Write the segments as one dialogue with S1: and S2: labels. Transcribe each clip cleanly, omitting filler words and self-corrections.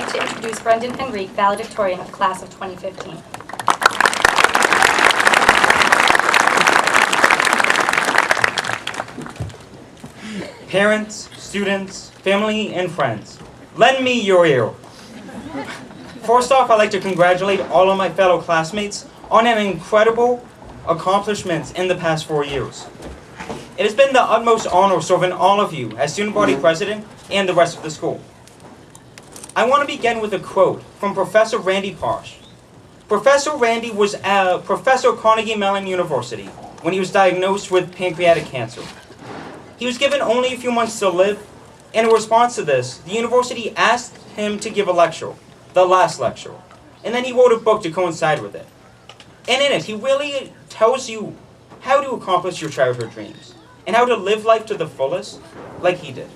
S1: like to introduce Brendan Henrique, valedictorian of the class of 2015.
S2: Parents, students, family, and friends, lend me your ear. First off, I'd like to congratulate all of my fellow classmates on an incredible accomplishments in the past 4 years. It has been the utmost honor serving all of you as student body president and the rest of the school. I want to begin with a quote from Professor Randy Posh. Professor Randy was a professor at Carnegie Mellon University when he was diagnosed with pancreatic cancer. He was given only a few months to live, and in response to this, the university asked him to give a lecture, the last lecture, and then he wrote a book to coincide with it. And in it, he really tells you how to accomplish your childhood dreams, and how to live life to the fullest, like he did.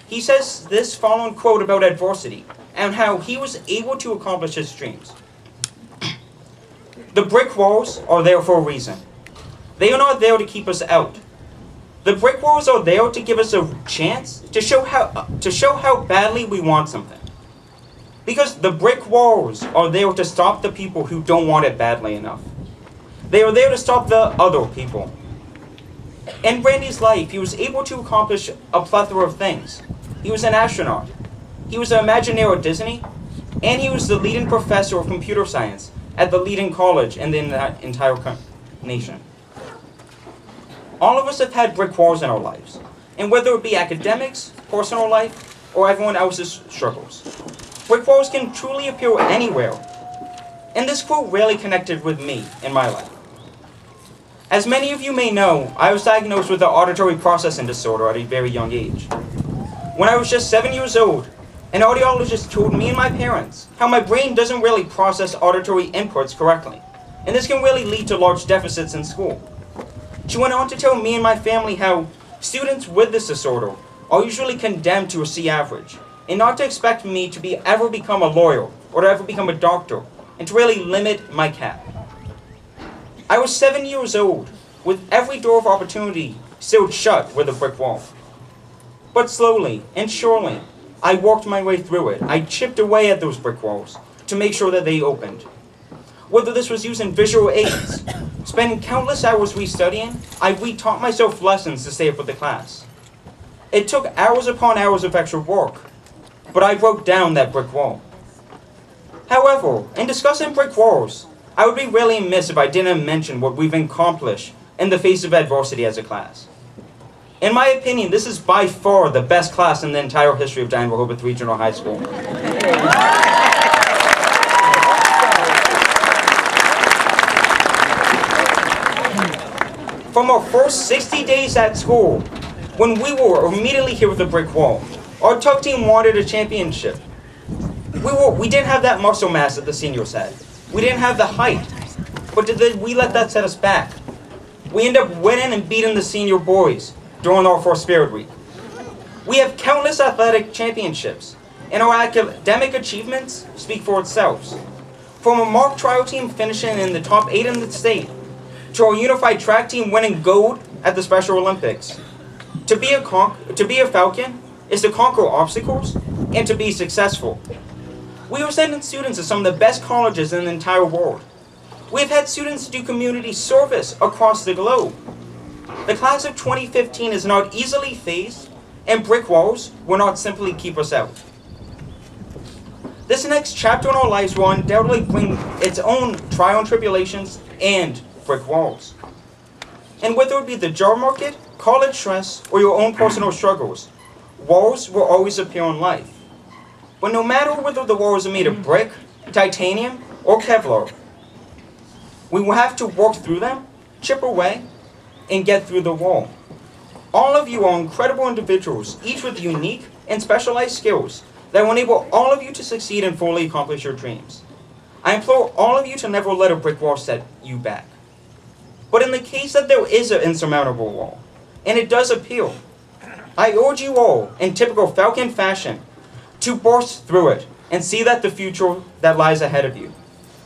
S2: He says this following quote about adversity, and how he was able to accomplish his dreams. The brick walls are there for a reason. They are not there to keep us out. The brick walls are there to give us a chance to show how badly we want something. Because the brick walls are there to stop the people who don't want it badly enough. They are there to stop the other people. In Randy's life, he was able to accomplish a plethora of things. He was an astronaut. He was an Imagineer at Disney. And he was the leading professor of computer science at the leading college in the entire nation. All of us have had brick walls in our lives, and whether it be academics, personal life, or everyone else's struggles. Brick walls can truly appear anywhere, and this quote really connected with me in my life. As many of you may know, I was diagnosed with an auditory processing disorder at a very young age. When I was just 7 years old, an audiologist told me and my parents how my brain doesn't really process auditory inputs correctly, and this can really lead to large deficits in school. She went on to tell me and my family how students with this disorder are usually condemned to a C average, and not to expect me to ever become a lawyer or to ever become a doctor, and to really limit my cap. I was 7 years old, with every door of opportunity sealed shut with a brick wall. But slowly and surely, I worked my way through it. I chipped away at those brick walls to make sure that they opened. Whether this was using visual aids, spending countless hours restudying, I retaught myself lessons to stay up with the class. It took hours upon hours of extra work, but I broke down that brick wall. However, in discussing brick walls, I would be really remiss if I didn't mention what we've accomplished in the face of adversity as a class. In my opinion, this is by far the best class in the entire history of Dighton Rehoboth Regional High School. From our first 60 days at school, when we were immediately hit with a brick wall, our tug team wanted a championship. We didn't have that muscle mass that the seniors had. We didn't have the height, but we let that set us back. We ended up winning and beating the senior boys during our first Spirit Week. We have countless athletic championships, and our academic achievements speak for themselves. From a mock trial team finishing in the top 8 in the state, to our unified track team winning gold at the Special Olympics. To be a Falcon is to conquer obstacles and to be successful. We are sending students to some of the best colleges in the entire world. We have had students do community service across the globe. The class of 2015 is not easily faced, and brick walls will not simply keep us out. This next chapter in our lives will undoubtedly bring its own trial and tribulations and brick walls. And whether it be the job market, college stress, or your own personal struggles, walls will always appear in life. But no matter whether the walls are made of brick, titanium, or Kevlar, we will have to work through them, chip away, and get through the wall. All of you are incredible individuals, each with unique and specialized skills that will enable all of you to succeed and fully accomplish your dreams. I implore all of you to never let a brick wall set you back. But in the case that there is an insurmountable wall, and it does appear, I urge you all, in typical Falcon fashion, to burst through it and see that the future that lies ahead of you.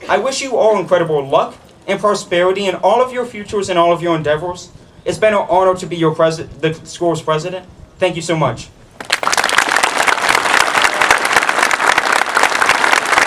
S2: I wish you all incredible luck and prosperity in all of your futures and all of your endeavors. It's been an honor to be the school's president. Thank you so much.